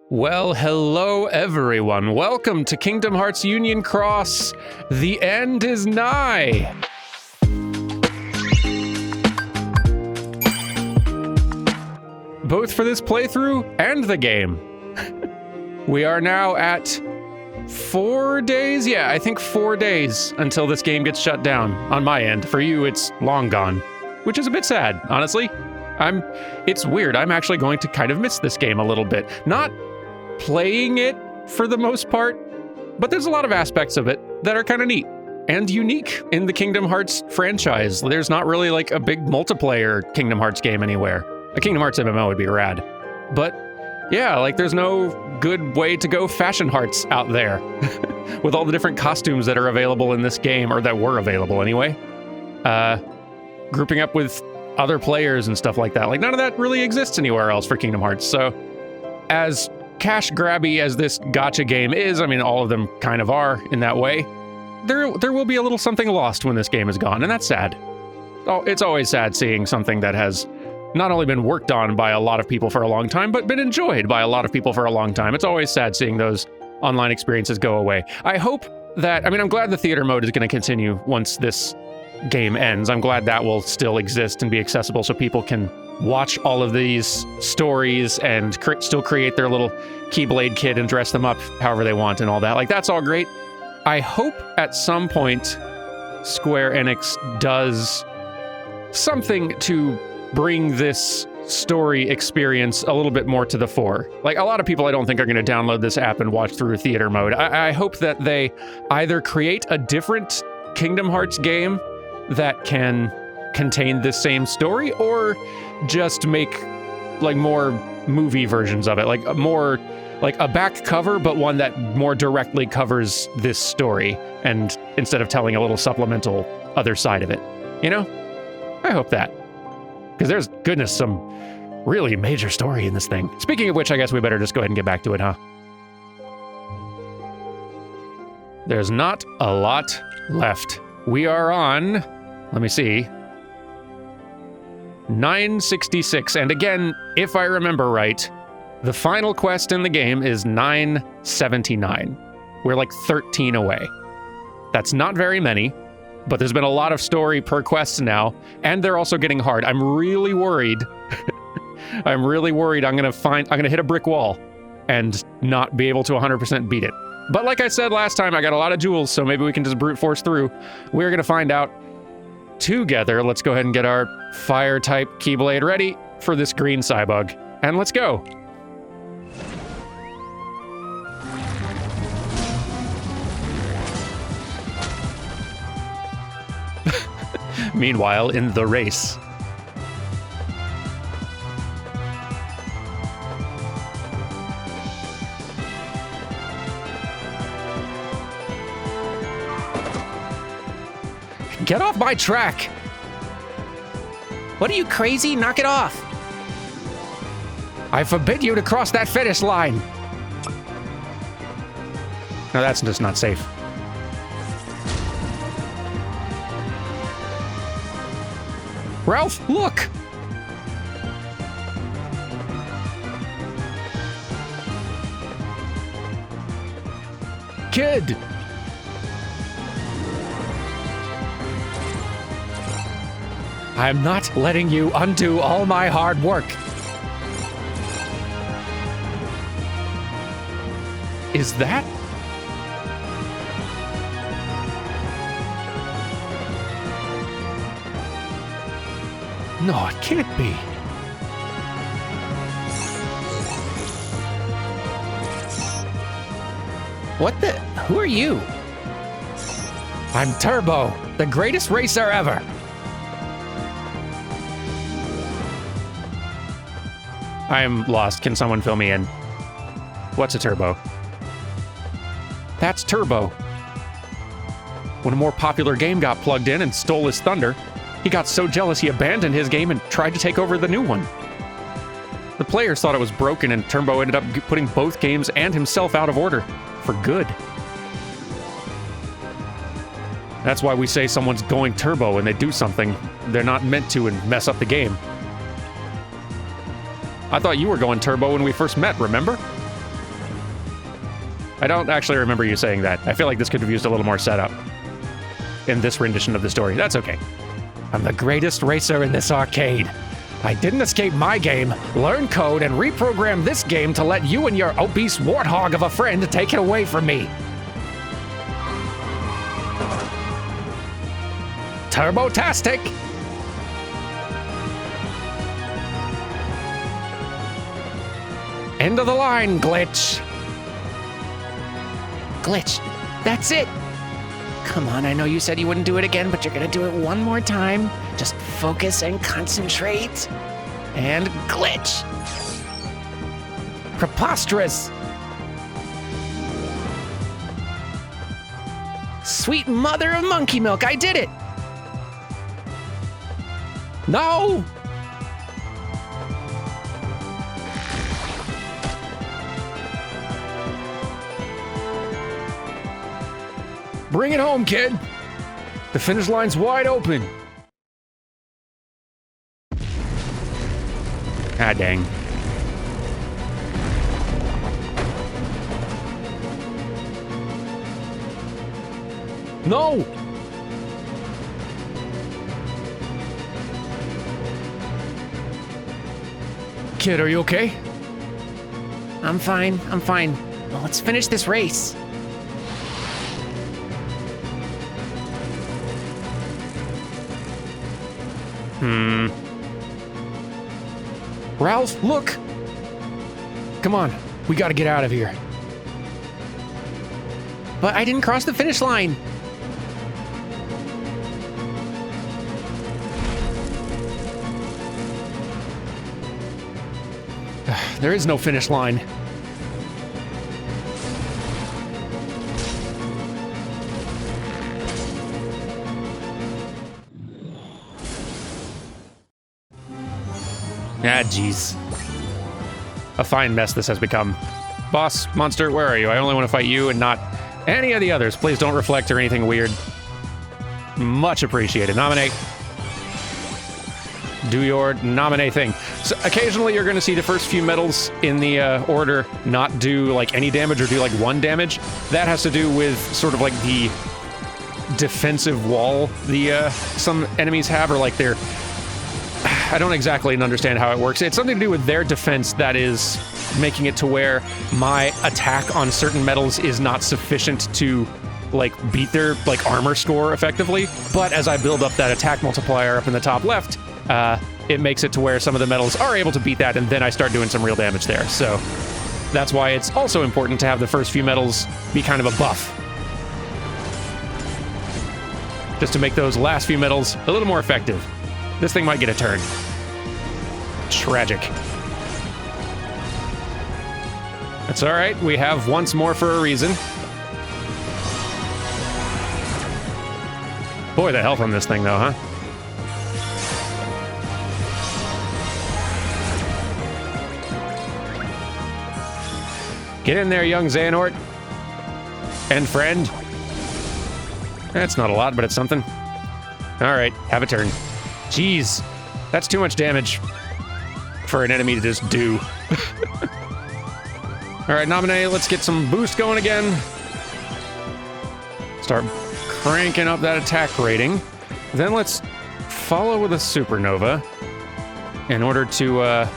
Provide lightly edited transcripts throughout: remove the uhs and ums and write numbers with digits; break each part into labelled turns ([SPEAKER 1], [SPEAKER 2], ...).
[SPEAKER 1] Well, hello everyone. Welcome to Kingdom Hearts Union Cross. The end is nigh. Both for this playthrough and the game. We are now at 4 days? Yeah, I think 4 days until this game gets shut down on my end. For you, it's long gone, which is a bit sad, honestly. It's weird. I'm actually going to kind of miss this game a little bit. Not playing it for the most part, but there's a lot of aspects of it that are kind of neat and unique in the Kingdom Hearts franchise. There's not really like a big multiplayer Kingdom Hearts game anywhere. A Kingdom Hearts MMO would be rad. But yeah, like there's no good way to go fashion hearts out there with all the different costumes that are available in this game, or that were available anyway. Grouping up with other players and stuff like that. Like none of that really exists anywhere else for Kingdom Hearts. So as cash grabby as this gacha game is, I mean, all of them kind of are in that way, there will be a little something lost when this game is gone, and that's sad. Oh, it's always sad seeing something that has not only been worked on by a lot of people for a long time, but been enjoyed by a lot of people for a long time. It's always sad seeing those online experiences go away. I hope that, I'm glad the theater mode is going to continue once this game ends. I'm glad that will still exist and be accessible so people can watch all of these stories and still create their little Keyblade kid and dress them up however they want and all that. Like, that's all great. I hope at some point Square Enix does something to bring this story experience a little bit more to the fore. Like, a lot of people I don't think are going to download this app and watch through theater mode. I hope that they either create a different Kingdom Hearts game that can contain the same story, or just make like more movie versions of it, like more like a back cover, but one that more directly covers this story, and instead of telling a little supplemental other side of it, you know? I hope that, because there's some really major story in this thing. Speaking of which, I guess we better just go ahead and get back to it, huh? There's not a lot left. We are on, let me see, 966, and again, if I remember right, the final quest in the game is 979. We're like 13 away. That's not very many, but there's been a lot of story per quest now, and they're also getting hard. I'm really worried. I'm gonna hit a brick wall and not be able to 100% beat it. But like I said last time, I got a lot of jewels, so maybe we can just brute force through. We're gonna find out together. Let's go ahead and get our fire type Keyblade ready for this green Cybug, and let's go. Meanwhile, in the race. Get off my track!
[SPEAKER 2] What are you, crazy? Knock it off!
[SPEAKER 1] I forbid you to cross that finish line! No, that's just not safe. Ralph, look! Kid! I'm not letting you undo all my hard work. Is that? No, it can't be.
[SPEAKER 2] What the? Who are you?
[SPEAKER 1] I'm Turbo, the greatest racer ever. I'm lost. Can someone fill me in? What's a turbo? That's Turbo. When a more popular game got plugged in and stole his thunder, he got so jealous he abandoned his game and tried to take over the new one. The players thought it was broken, and Turbo ended up putting both games and himself out of order. For good. That's why we say someone's going turbo when they do something they're not meant to and mess up the game. I thought you were going turbo when we first met, remember? I don't actually remember you saying that. I feel like this could have used a little more setup in this rendition of the story. That's okay. I'm the greatest racer in this arcade. I didn't escape my game, learn code, and reprogram this game to let you and your obese warthog of a friend take it away from me. Turbo-tastic! End of the line, Glitch.
[SPEAKER 2] Glitch, that's it. Come on, I know you said you wouldn't do it again, but you're gonna do it one more time. Just focus and concentrate. And glitch. Preposterous. Sweet mother of monkey milk, I did it.
[SPEAKER 1] No! Bring it home, kid. The finish line's wide open. Ah, dang. No! Kid, are you okay?
[SPEAKER 2] I'm fine. Well, let's finish this race.
[SPEAKER 1] Ralph, look! Come on, we gotta get out of here.
[SPEAKER 2] But I didn't cross the finish line.
[SPEAKER 1] There is no finish line. Ah, jeez. A fine mess this has become. Boss, monster, where are you? I only want to fight you and not any of the others. Please don't reflect or anything weird. Much appreciated. Nominate. Do your nominate thing. So occasionally you're going to see the first few medals in the order not do like any damage or do like 1 damage. That has to do with sort of like the defensive wall the some enemies have, or like their... I don't exactly understand how it works. It's something to do with their defense that is making it to where my attack on certain medals is not sufficient to like beat their like armor score effectively. But as I build up that attack multiplier up in the top left, it makes it to where some of the medals are able to beat that, and then I start doing some real damage there. So that's why it's also important to have the first few medals be kind of a buff, just to make those last few medals a little more effective. This thing might get a turn. Tragic. That's all right. We have once more for a reason. Boy, the health on this thing, though, huh? Get in there, young Xehanort. And friend. That's not a lot, but it's something. All right, have a turn. Jeez, that's too much damage for an enemy to just do. All right, Nominee, let's get some boost going again. Start cranking up that attack rating. Then let's follow with a supernova in order to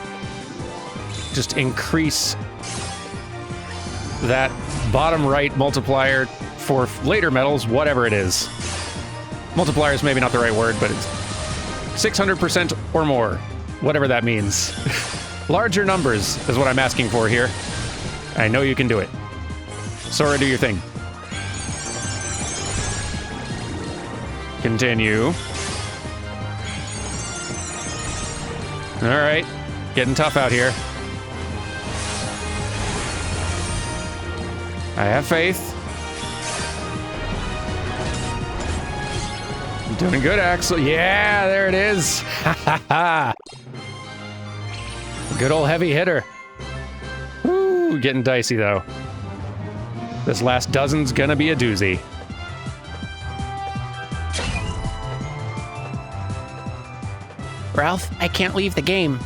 [SPEAKER 1] just increase that bottom right multiplier for later medals, whatever it is. Multiplier is maybe not the right word, but it's 600% or more, whatever that means. Larger numbers is what I'm asking for here. I know you can do it. Sora, do your thing. Continue. All right, getting tough out here. I have faith. Doing good, Axel. Yeah, there it is. Ha ha ha. Good old heavy hitter. Woo, getting dicey though. This last dozen's gonna be a doozy.
[SPEAKER 2] Ralph, I can't leave the game.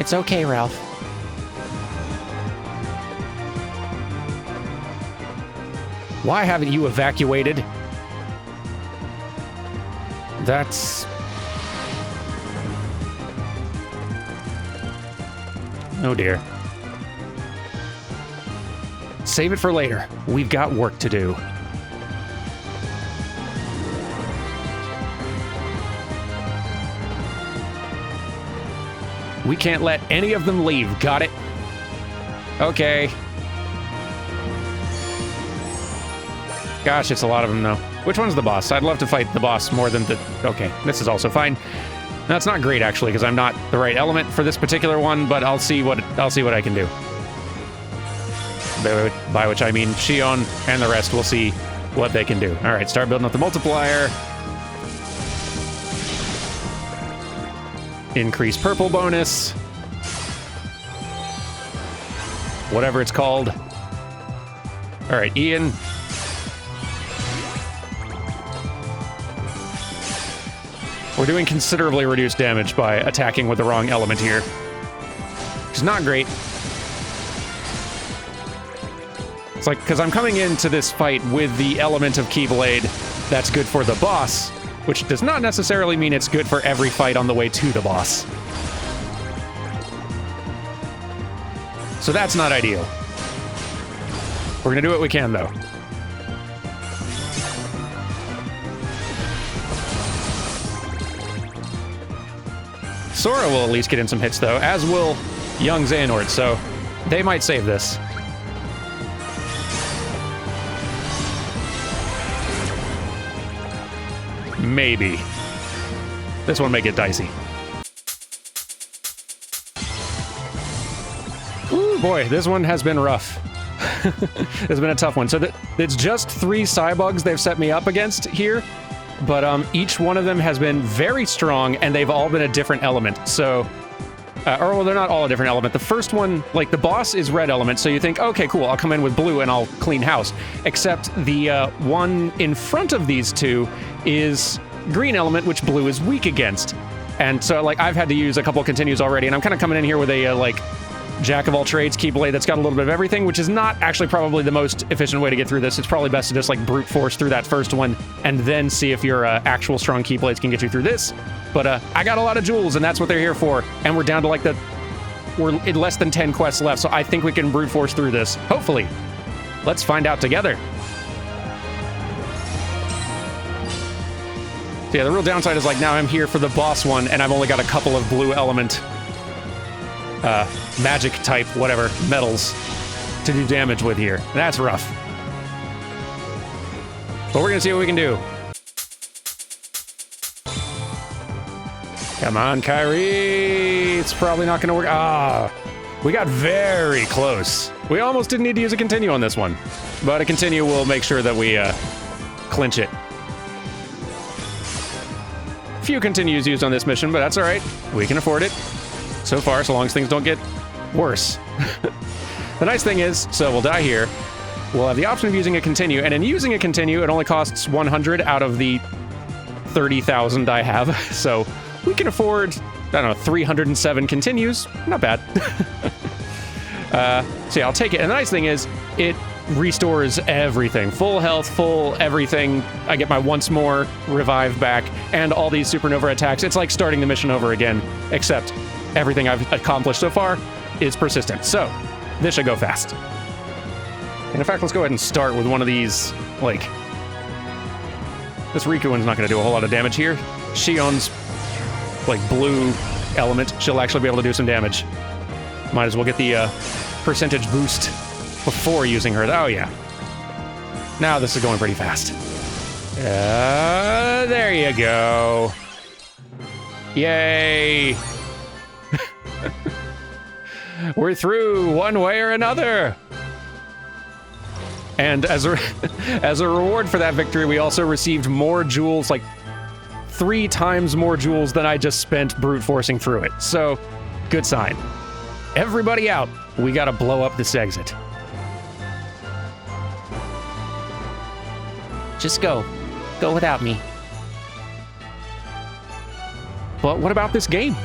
[SPEAKER 2] It's okay, Ralph.
[SPEAKER 1] Why haven't you evacuated? That's... Oh dear. Save it for later. We've got work to do. We can't let any of them leave. Got it? Okay. Gosh, it's a lot of them, though. Which one's the boss? I'd love to fight the boss more than the... Okay, this is also fine. That's not great, actually, because I'm not the right element for this particular one, but I'll see what I can do. By which I mean Shion and the rest will see what they can do. All right, start building up the multiplier. Increase purple bonus. Whatever it's called. All right, Ian. We're doing considerably reduced damage by attacking with the wrong element here. Which is not great. It's like, because I'm coming into this fight with the element of Keyblade that's good for the boss, which does not necessarily mean it's good for every fight on the way to the boss. So that's not ideal. We're gonna do what we can, though. Sora will at least get in some hits, though, as will young Xehanort, so they might save this. Maybe. This one may get dicey. Ooh, boy, this one has been rough. It's been a tough one. So it's just 3 Cybugs they've set me up against here, but each one of them has been very strong, and they've all been a different element. So, well, they're not all a different element. The first one, like the boss is red element, so you think, okay, cool, I'll come in with blue and I'll clean house. Except the one in front of these two is green element, which blue is weak against. And so, like, I've had to use a couple continues already, and I'm kind of coming in here with a, like, jack of all trades Keyblade that's got a little bit of everything, which is not actually probably the most efficient way to get through this. It's probably best to just, like, brute force through that first one, and then see if your actual strong Keyblades can get you through this. But I got a lot of jewels, and that's what they're here for. And we're down to, like, we're in less than 10 quests left, so I think we can brute force through this. Hopefully. Let's find out together. So yeah, the real downside is, like, now I'm here for the boss one, and I've only got a couple of blue element, magic type, whatever, metals to do damage with here. That's rough. But we're gonna see what we can do. Come on, Kyrie! It's probably not gonna work. Ah! We got very close. We almost didn't need to use a continue on this one. But a continue will make sure that we, clinch it. Few continues used on this mission, but that's all right. We can afford it. So far, so long as things don't get worse. The nice thing is, so we'll die here. We'll have the option of using a continue, and in using a continue, it only costs 100 out of the 30,000 I have. So we can afford, I don't know, 307 continues. Not bad. So yeah, I'll take it. And the nice thing is, it restores everything. Full health, full everything. I get my once more revive back, and all these supernova attacks. It's like starting the mission over again, except everything I've accomplished so far is persistent. So, this should go fast. And in fact, let's go ahead and start with one of these, like... This Riku one's not going to do a whole lot of damage here. Shion's, like, blue element, she'll actually be able to do some damage. Might as well get the percentage boost before using her. Oh, yeah. Now this is going pretty fast. There you go. Yay. We're through one way or another. And as a reward for that victory, we also received more jewels, like 3 times more jewels than I just spent brute forcing through it. So, good sign. Everybody out. We gotta blow up this exit.
[SPEAKER 2] Just go. Go without me.
[SPEAKER 1] But what about this game?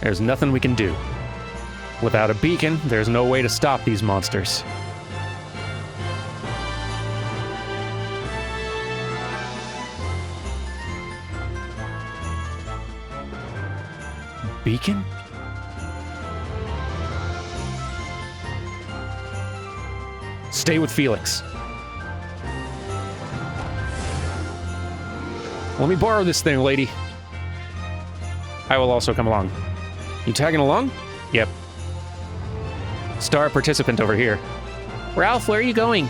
[SPEAKER 1] there's nothing we can do. Without a beacon, there's no way to stop these monsters. Beacon? Stay with Felix. Let me borrow this thing, lady. I will also come along. You tagging along? Yep. Star participant over here.
[SPEAKER 2] Ralph, where are you going?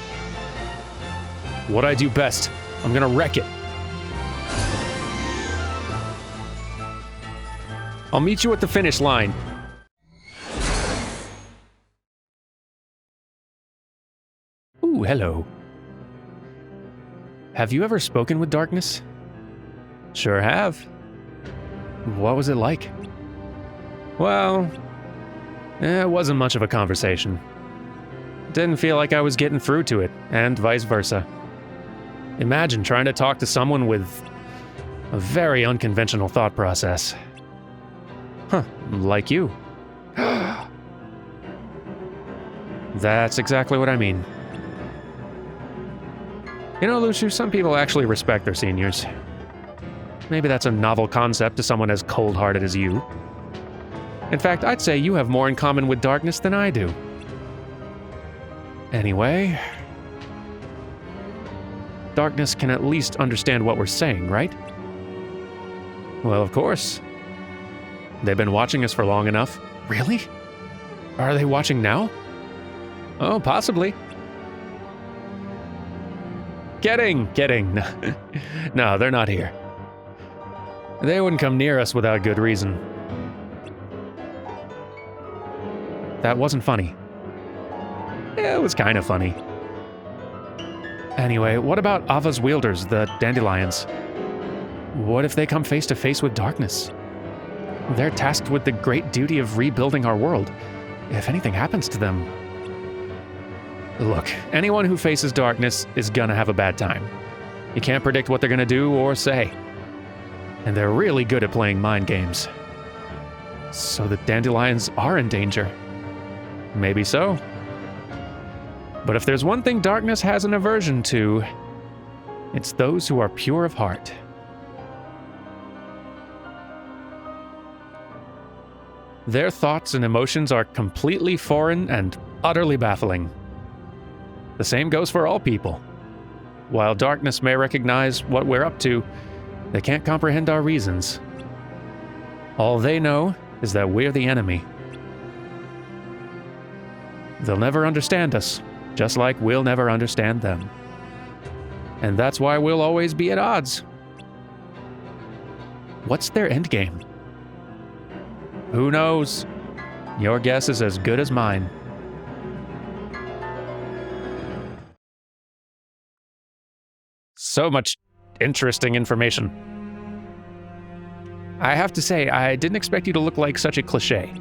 [SPEAKER 1] What I do best. I'm gonna wreck it. I'll meet you at the finish line. Ooh, hello. Have you ever spoken with darkness? Sure have. What was it like? Well, it wasn't much of a conversation. Didn't feel like I was getting through to it, and vice versa. Imagine trying to talk to someone with a very unconventional thought process. Huh, like you. That's exactly what I mean. You know, Luciu, some people actually respect their seniors. Maybe that's a novel concept to someone as cold-hearted as you. In fact, I'd say you have more in common with darkness than I do. Anyway, darkness can at least understand what we're saying, right? Well, of course. They've been watching us for long enough. Really? Are they watching now? Oh, possibly. Kidding. No, they're not here. They wouldn't come near us without good reason. That wasn't funny. It was kind of funny. Anyway, what about Ava's wielders, the dandelions? What if they come face to face with darkness? They're tasked with the great duty of rebuilding our world. If anything happens to them... Look, anyone who faces darkness is gonna have a bad time. You can't predict what they're gonna do or say. And they're really good at playing mind games. So the dandelions are in danger. Maybe so. But if there's one thing darkness has an aversion to, it's those who are pure of heart. Their thoughts and emotions are completely foreign and utterly baffling. The same goes for all people. While darkness may recognize what we're up to, they can't comprehend our reasons. All they know is that we're the enemy. They'll never understand us, just like we'll never understand them. And that's why we'll always be at odds. What's their endgame? Who knows? Your guess is as good as mine. So much interesting information. I have to say, I didn't expect you to look like such a cliché.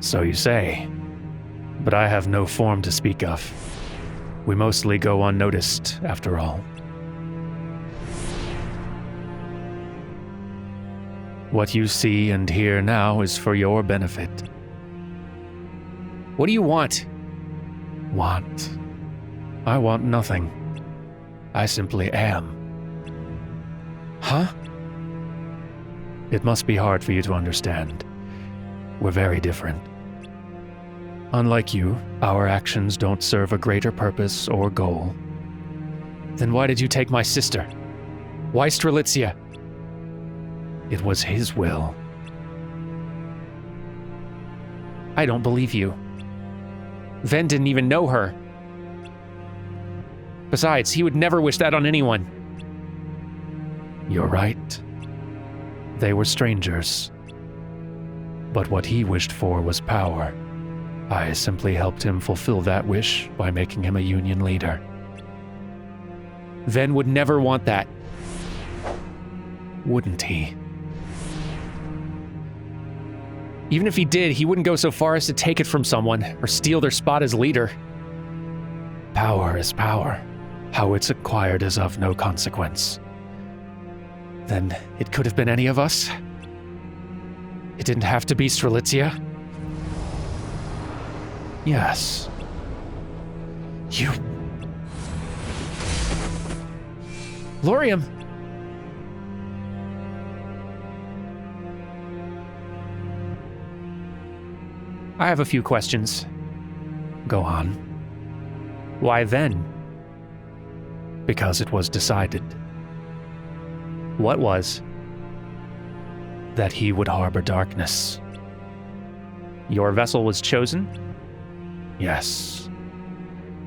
[SPEAKER 1] So you say. But I have no form to speak of. We mostly go unnoticed, after all. What you see and hear now is for your benefit. What do you want? Want? I want nothing. I simply am. Huh? It must be hard for you to understand. We're very different. Unlike you, our actions don't serve a greater purpose or goal. Then why did you take my sister? Why Strelitzia? It was his will. I don't believe you. Ven didn't even know her. Besides, he would never wish that on anyone. You're right. They were strangers. But what he wished for was power. I simply helped him fulfill that wish by making him a union leader. Ven would never want that. Wouldn't he? Even if he did, he wouldn't go so far as to take it from someone or steal their spot as leader. Power is power. How it's acquired is of no consequence. Then it could have been any of us? It didn't have to be Strelitzia. Yes. You... Lorium! I have a few questions. Go on. Why then? Because it was decided. What was? That he would harbor darkness. Your vessel was chosen? Yes.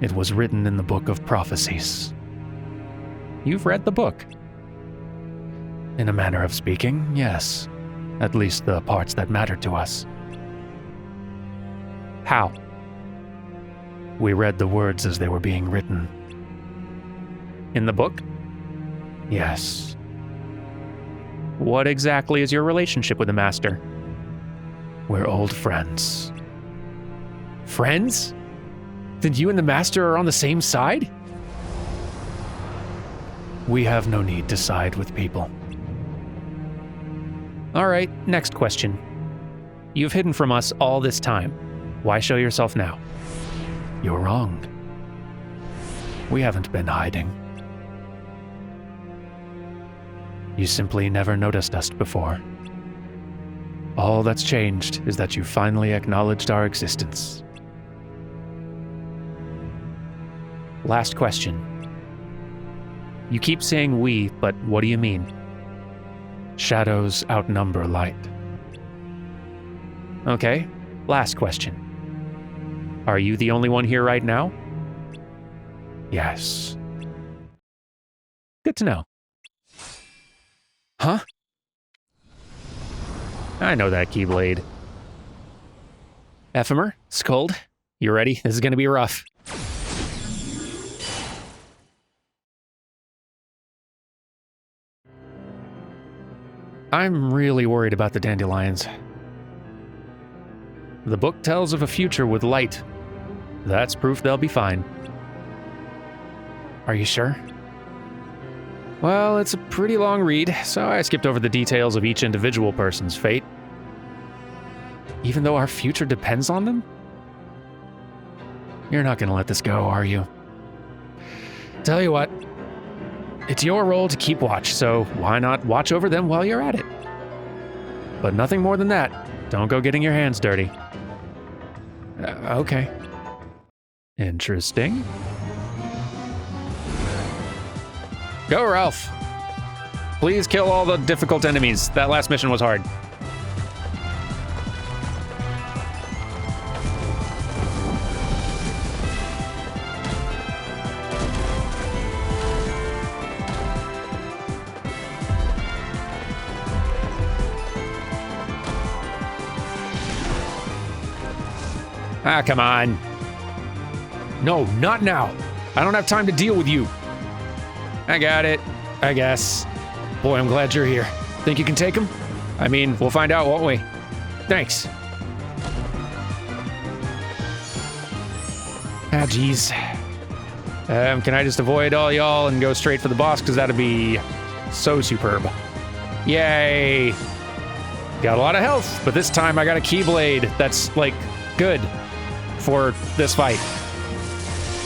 [SPEAKER 1] It was written in the Book of Prophecies. You've read the book? In a manner of speaking, yes. At least the parts that mattered to us. How? We read the words as they were being written. In the book? Yes. What exactly is your relationship with the Master? We're old friends. Friends? Then you and the Master are on the same side? We have no need to side with people. All right, next question. You've hidden from us all this time. Why show yourself now? You're wrong. We haven't been hiding. You simply never noticed us before. All that's changed is that you finally acknowledged our existence. Last question. You keep saying we, but what do you mean? Shadows outnumber light. Okay, last question. Are you the only one here right now? Yes. Good to know. Huh? I know that Keyblade. Ephemer, Scold, you ready? This is gonna be rough. I'm really worried about the dandelions. The book tells of a future with light. That's proof they'll be fine. Are you sure? Well, it's a pretty long read, so I skipped over the details of each individual person's fate. Even though our future depends on them? You're not gonna let this go, are you? Tell you what, it's your role to keep watch, so why not watch over them while you're at it? But nothing more than that. Don't go getting your hands dirty. Okay. Interesting. Go, Ralph. Please kill all the difficult enemies. That last mission was hard. Ah, come on. No, not now. I don't have time to deal with you. I got it, I guess. Boy, I'm glad you're here. Think you can take him? I mean, we'll find out, won't we? Thanks. Ah, jeez. Can I just avoid all y'all and go straight for the boss? Because that'd be so superb. Yay! Got a lot of health, but this time I got a Keyblade that's, like, good for this fight.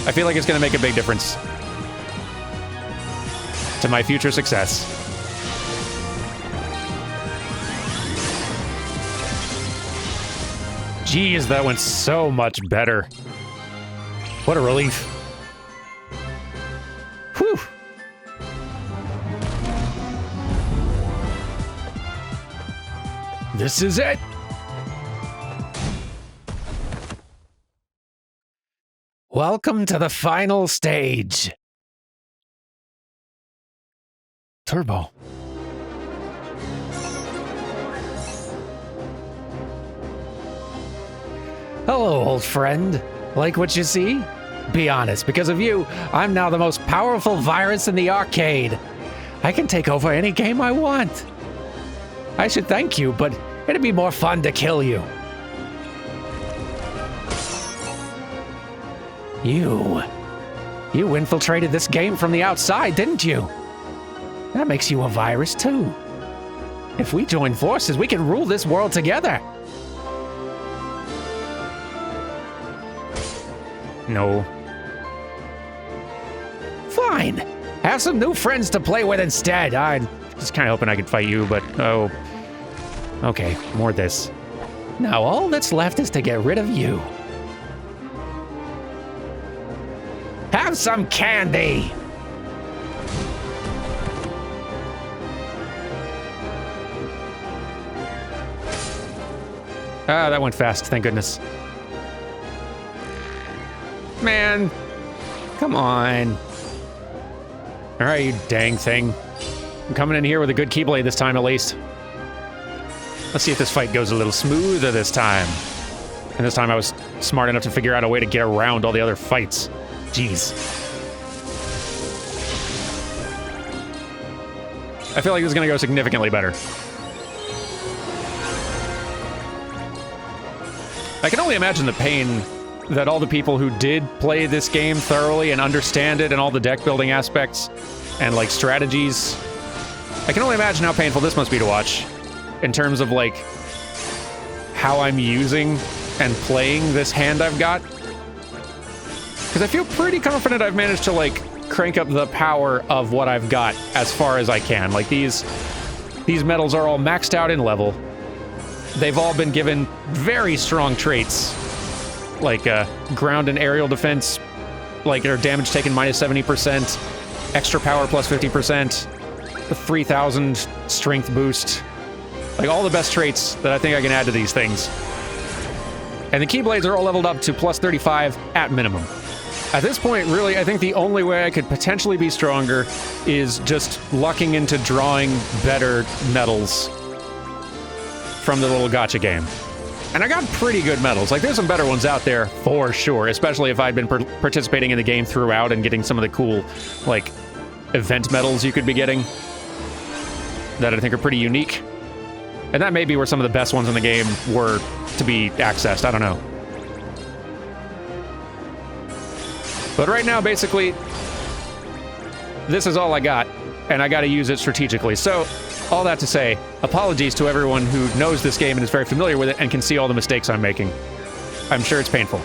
[SPEAKER 1] I feel like it's gonna make a big difference to my future success. Geez, that went so much better. What a relief. Whew. This is it. Welcome to the final stage. Turbo. Hello, old friend. Like what you see? Be honest, because of you, I'm now the most powerful virus in the arcade. I can take over any game I want. I should thank you, but it'd be more fun to kill you. You infiltrated this game from the outside, didn't you? That makes you a virus, too.
[SPEAKER 2] If we join forces, we can rule this world together.
[SPEAKER 1] No.
[SPEAKER 2] Fine. Have some new friends to play with instead.
[SPEAKER 1] I was kind of hoping I could fight you, but oh. Okay, more of this.
[SPEAKER 2] Now all that's left is to get rid of you. Have some candy.
[SPEAKER 1] Ah, that went fast, thank goodness. Man, come on. All right, you dang thing. I'm coming in here with a good Keyblade this time, at least. Let's see if this fight goes a little smoother this time. And this time I was smart enough to figure out a way to get around all the other fights. Jeez. I feel like this is gonna go significantly better. I can only imagine the pain that all the people who did play this game thoroughly and understand it and all the deck building aspects and like strategies. I can only imagine how painful this must be to watch in terms of like how I'm using and playing this hand I've got. Because I feel pretty confident I've managed to like crank up the power of what I've got as far as I can. Like these medals are all maxed out in level. They've all been given very strong traits, like ground and aerial defense, like their damage taken minus 70%, extra power plus 50%, the 3,000 strength boost, like all the best traits that I think I can add to these things. And the Keyblades are all leveled up to plus 35 at minimum. At this point, really, I think the only way I could potentially be stronger is just lucking into drawing better medals from the little gacha game. And I got pretty good medals. Like, there's some better ones out there for sure, especially if I'd been participating in the game throughout and getting some of the cool, like, event medals you could be getting that I think are pretty unique. And that may be where some of the best ones in the game were to be accessed. I don't know. But right now, basically, this is all I got, and I got to use it strategically. So, all that to say, apologies to everyone who knows this game and is very familiar with it and can see all the mistakes I'm making. I'm sure it's painful.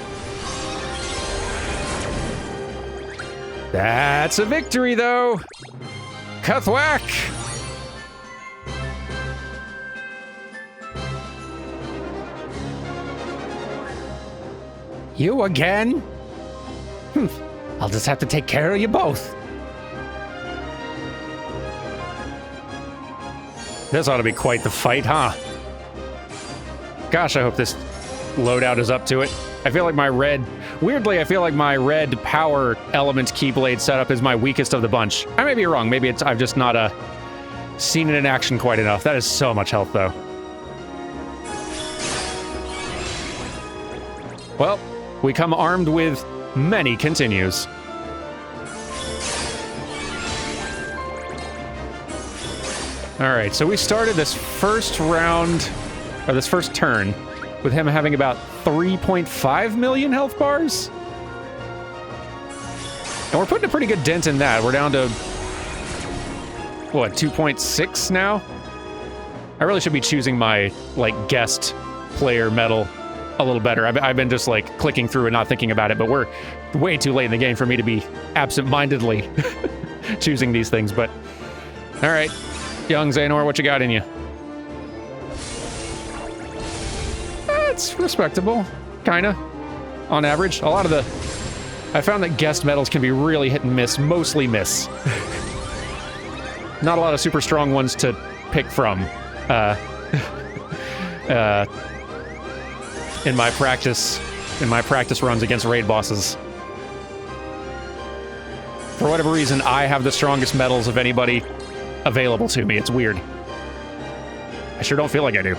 [SPEAKER 1] That's a victory, though! Kuthwack!
[SPEAKER 2] You again? I'll just have to take care of you both.
[SPEAKER 1] This ought to be quite the fight, huh? Gosh, I hope this loadout is up to it. I feel like my red... Weirdly, I feel like my red power element Keyblade setup is my weakest of the bunch. I may be wrong. Maybe it's I've just not seen it in action quite enough. That is so much health, though. Well, we come armed with many continues. All right, so we started this first round, or this first turn, with him having about 3.5 million health bars. And we're putting a pretty good dent in that. We're down to, what, 2.6 now? I really should be choosing my, like, guest player medal a little better. I've been just, like, clicking through and not thinking about it, but we're way too late in the game for me to be absent-mindedly choosing these things, but... All right. Young Xehanort, what you got in you? It's respectable, kinda, on average. A lot of the... I found that guest medals can be really hit and miss, mostly miss. Not a lot of super strong ones to pick from. In my practice runs against raid bosses. For whatever reason, I have the strongest medals of anybody available to me. It's weird. I sure don't feel like I do.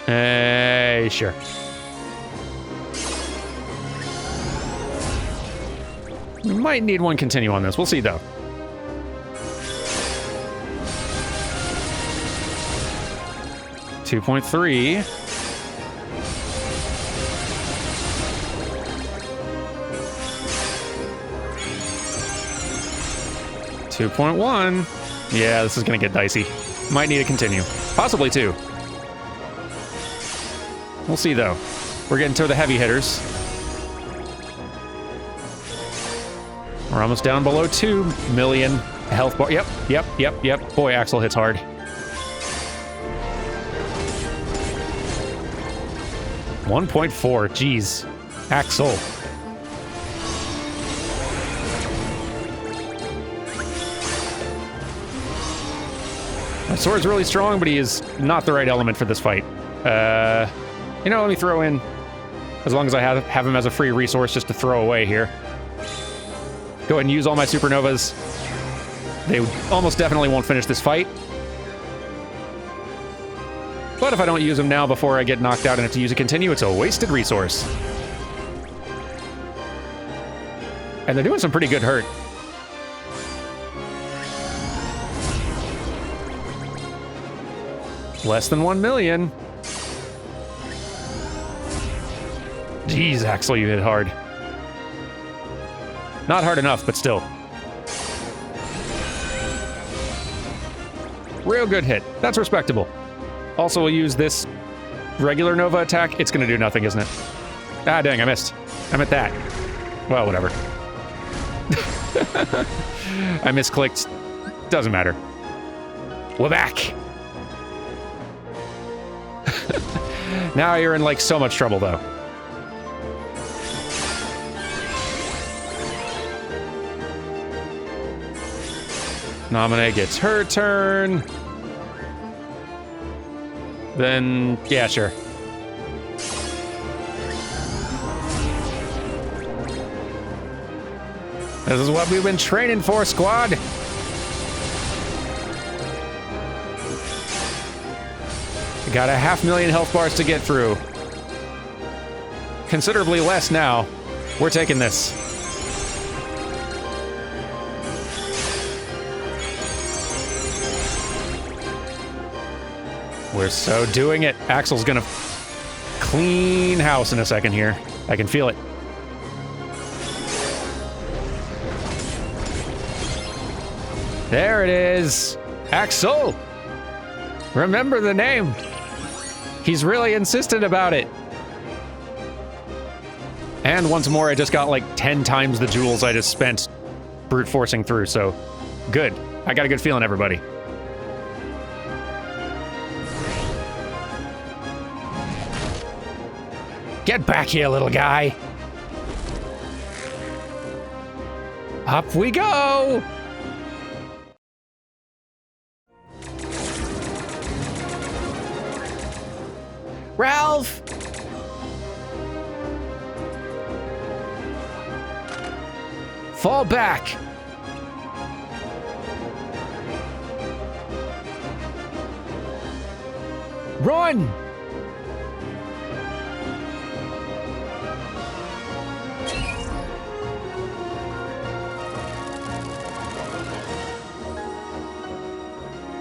[SPEAKER 1] Hey, sure. We might need one continue on this. We'll see, though. $2.3. $2.1. Yeah, this is gonna get dicey. Might need to continue. Possibly two. We'll see, though. We're getting to the heavy hitters. We're almost down below 2 million health bar. Yep. Boy, Axel hits hard. $1.4. Jeez. Axel. My sword's really strong, but he is not the right element for this fight. You know, let me throw in, as long as I have him as a free resource just to throw away here. Go ahead and use all my supernovas. They almost definitely won't finish this fight. But if I don't use them now before I get knocked out and have to use a continue, it's a wasted resource. And they're doing some pretty good hurt. Less than 1 million. Jeez, Axel, you hit hard. Not hard enough, but still. Real good hit. That's respectable. Also, we'll use this regular Nova attack. It's gonna do nothing, isn't it? Ah, dang, I missed. I meant that. Well, whatever. I misclicked. Doesn't matter. We're back. Now you're in, like, so much trouble, though. Namine gets her turn. Then, yeah, sure. This is what we've been training for, squad. We got 500,000 health bars to get through. Considerably less now. We're taking this. We're so doing it. Axel's gonna clean house in a second here. I can feel it. There it is. Axel! Remember the name. He's really insistent about it. And once more, I just got like 10 times the jewels I just spent brute forcing through, so good. I got a good feeling, everybody. Get back here, little guy. Up we go. Ralph! Fall back. Run!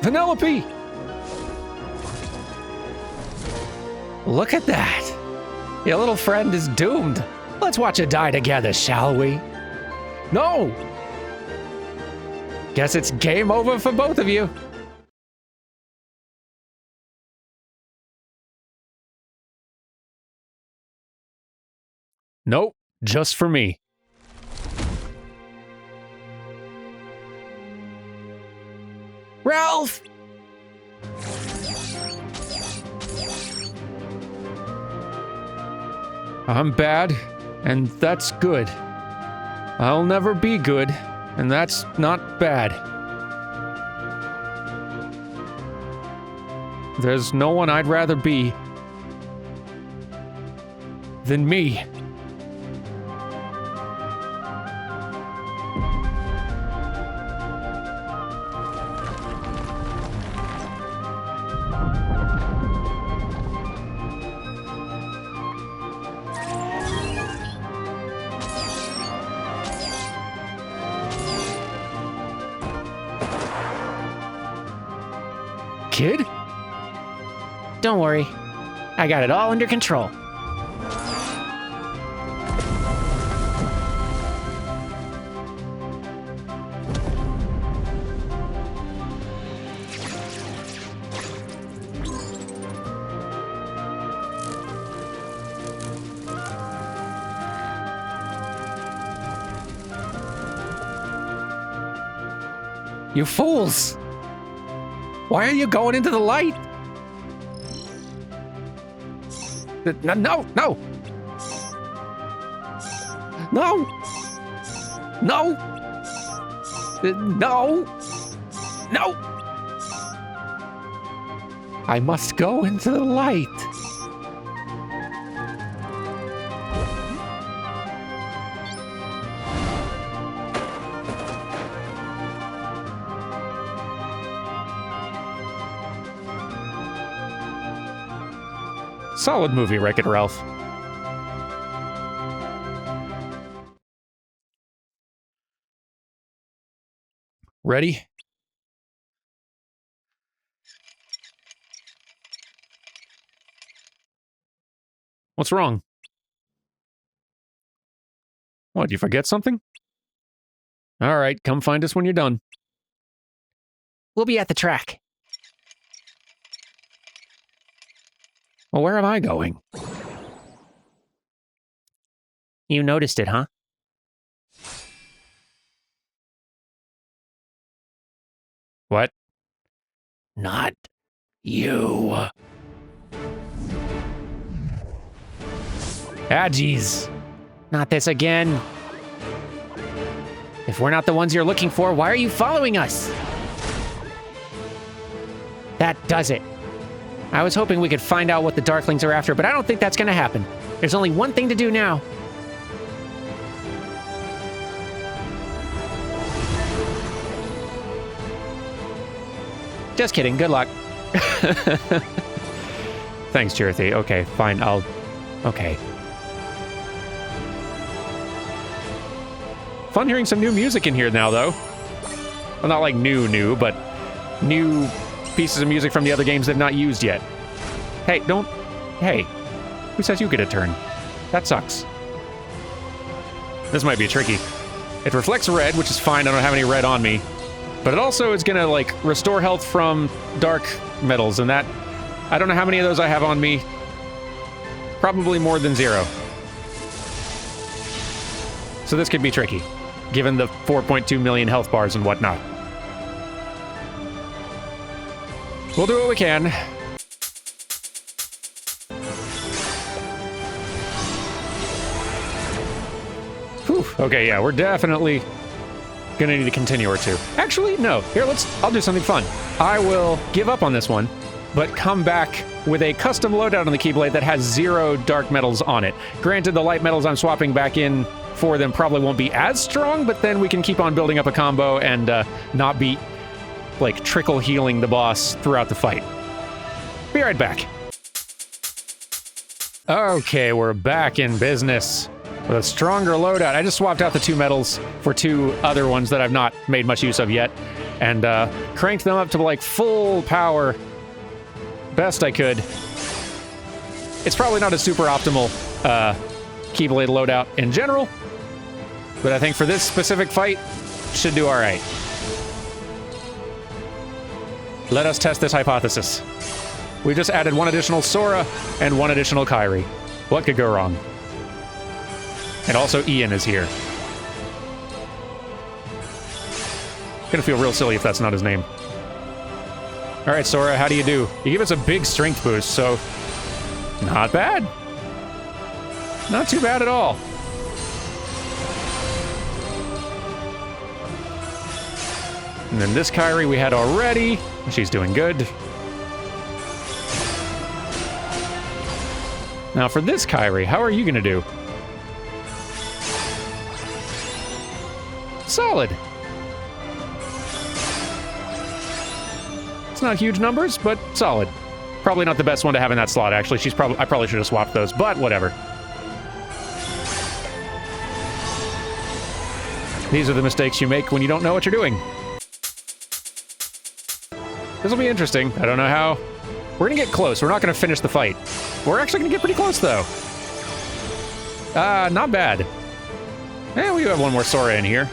[SPEAKER 1] Penelope! Look at that! Your little friend is doomed. Let's watch it die together, shall we? No! Guess it's game over for both of you. Nope, just for me. Ralph! I'm bad, and that's good. I'll never be good, and that's not bad. There's no one I'd rather be than me. Kid? Don't worry. I got it all under control. You fools! Why are you going into the light? No, no, no! No! No! No! No! I must go into the light. Solid movie, Wreck-It Ralph. Ready? What's wrong? What, you forget something? All right, come find us when you're done.
[SPEAKER 2] We'll be at the track.
[SPEAKER 1] Well, where am I going?
[SPEAKER 2] You noticed it, huh?
[SPEAKER 1] What?
[SPEAKER 2] Not you.
[SPEAKER 1] Ah, jeez.
[SPEAKER 2] Not this again. If we're not the ones you're looking for, why are you following us? That does it. I was hoping we could find out what the Darklings are after, but I don't think that's gonna happen. There's only one thing to do now. Just kidding, good luck.
[SPEAKER 1] Thanks, Cherothy. Okay, fine, okay. Fun hearing some new music in here now, though. Well, not like new, but new pieces of music from the other games they've not used yet. Hey, Hey, who says you get a turn? That sucks. This might be tricky. It reflects red, which is fine, I don't have any red on me. But it also is gonna, like, restore health from dark metals, and that... I don't know how many of those I have on me. Probably more than 0. So this could be tricky, given the 4.2 million health bars and whatnot. We'll do what we can. Whew. Okay, yeah, we're definitely gonna need a continue or two. Actually, no. Here, I'll do something fun. I will give up on this one, but come back with a custom loadout on the Keyblade that has 0 dark metals on it. Granted, the light metals I'm swapping back in for them probably won't be as strong, but then we can keep on building up a combo and not be, like, trickle healing the boss throughout the fight. Be right back. Okay, we're back in business with a stronger loadout. I just swapped out the 2 metals for 2 other ones that I've not made much use of yet, and cranked them up to, like, full power best I could. It's probably not a super optimal Keyblade loadout in general, but I think for this specific fight, should do all right. Let us test this hypothesis. We just added 1 additional Sora and 1 additional Kairi. What could go wrong? And also Ian is here. Gonna feel real silly if that's not his name. All right, Sora, how do you do? You give us a big strength boost, so not bad. Not too bad at all. And then this Kairi we had already. She's doing good. Now for this Kairi, how are you gonna do? Solid. It's not huge numbers, but solid. Probably not the best one to have in that slot, actually. I probably should have swapped those, but whatever. These are the mistakes you make when you don't know what you're doing. This will be interesting. I don't know how. We're gonna get close. We're not gonna finish the fight. We're actually gonna get pretty close, though. Not bad. Eh, we do have 1 more Sora in here.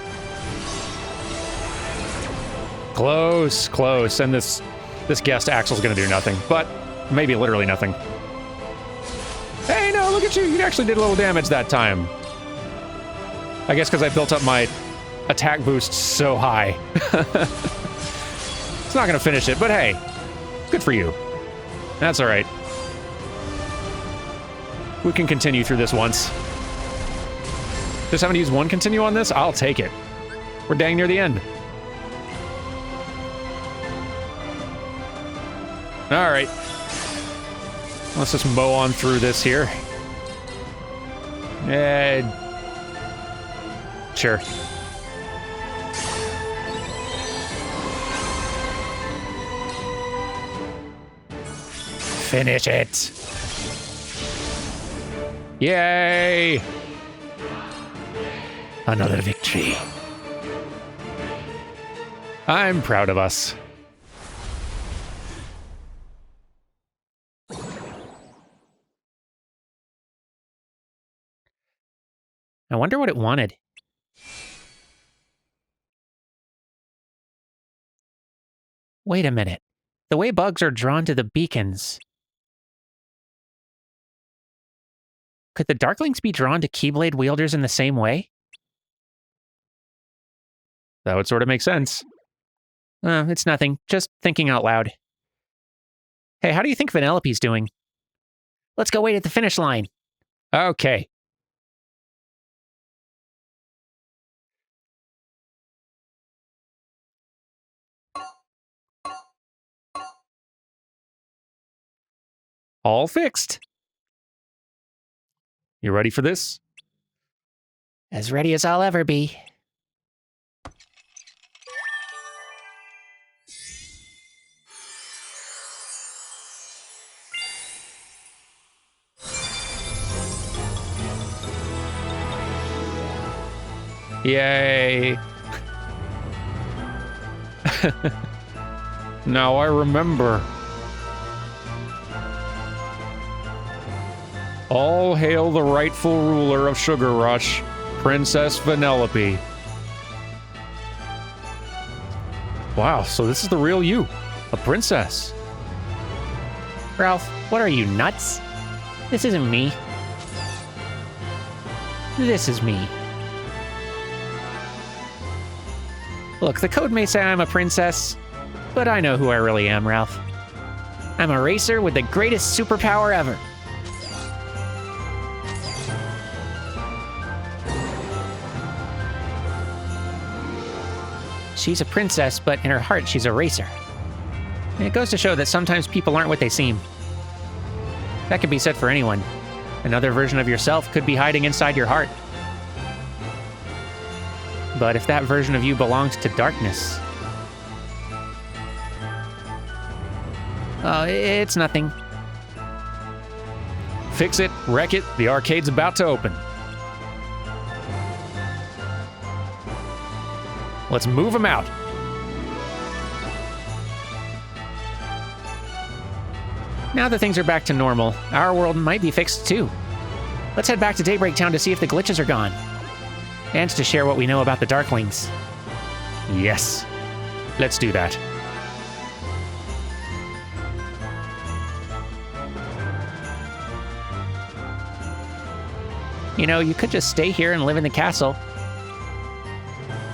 [SPEAKER 1] Close, close. And this guest Axel's gonna do nothing, but maybe literally nothing. Hey, no, look at you. You actually did a little damage that time. I guess because I built up my attack boost so high. It's not gonna finish it, but hey, good for you. That's all right. We can continue through this once. Just having to use one continue on this? I'll take it. We're dang near the end. All right. Let's just mow on through this here. Sure. Finish it. Yay!
[SPEAKER 2] Another victory.
[SPEAKER 1] I'm proud of us.
[SPEAKER 2] I wonder what it wanted. Wait a minute. The way bugs are drawn to the beacons. Could the Darklings be drawn to Keyblade wielders in the same way?
[SPEAKER 1] That would sort of make sense.
[SPEAKER 2] It's nothing. Just thinking out loud. Hey, how do you think Vanellope's doing? Let's go wait at the finish line.
[SPEAKER 1] Okay. All fixed. You ready for this?
[SPEAKER 2] As ready as I'll ever be.
[SPEAKER 1] Yay. Now I remember. All hail the rightful ruler of Sugar Rush, Princess Vanellope. Wow, so this is the real you, a princess.
[SPEAKER 2] Ralph, what are you, nuts? This isn't me. This is me. Look, the code may say I'm a princess, but I know who I really am, Ralph. I'm a racer with the greatest superpower ever. She's a princess, but in her heart, she's a racer. And it goes to show that sometimes people aren't what they seem. That could be said for anyone. Another version of yourself could be hiding inside your heart. But if that version of you belongs to darkness... Oh, it's nothing.
[SPEAKER 1] Fix it, wreck it, the arcade's about to open. Let's move them out.
[SPEAKER 2] Now that things are back to normal, our world might be fixed too. Let's head back to Daybreak Town to see if the glitches are gone. And to share what we know about the Darklings.
[SPEAKER 1] Yes. Let's do that.
[SPEAKER 2] You know, you could just stay here and live in the castle.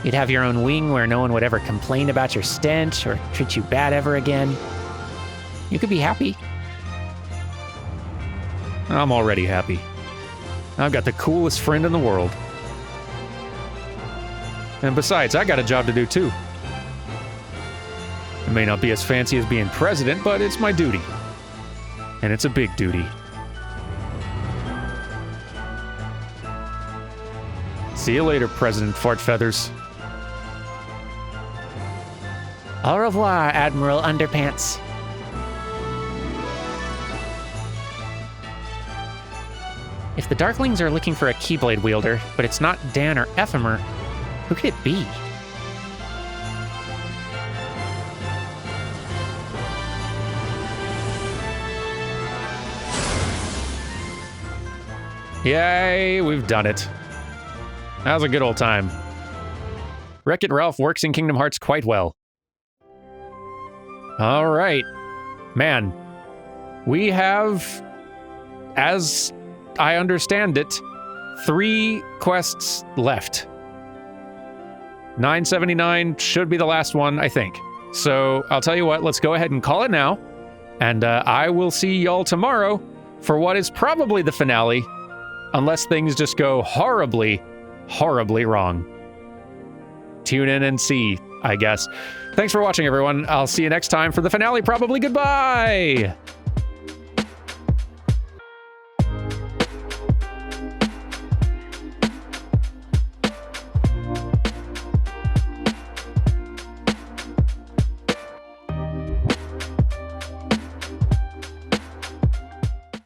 [SPEAKER 2] You'd have your own wing where no one would ever complain about your stench or treat you bad ever again. You could be happy.
[SPEAKER 1] I'm already happy. I've got the coolest friend in the world. And besides, I got a job to do too. It may not be as fancy as being president, but it's my duty. And it's a big duty. See you later, President Fartfeathers.
[SPEAKER 2] Au revoir, Admiral Underpants. If the Darklings are looking for a Keyblade wielder, but it's not Dan or Ephemer, who could it be?
[SPEAKER 1] Yay, we've done it. That was a good old time. Wreck-It Ralph works in Kingdom Hearts quite well. All right. Man, we have, as I understand it, 3 quests left. 979 should be the last one, I think. So I'll tell you what, let's go ahead and call it now. And I will see y'all tomorrow for what is probably the finale, unless things just go horribly, horribly wrong. Tune in and see, I guess. Thanks for watching, everyone. I'll see you next time for the finale, probably. Goodbye!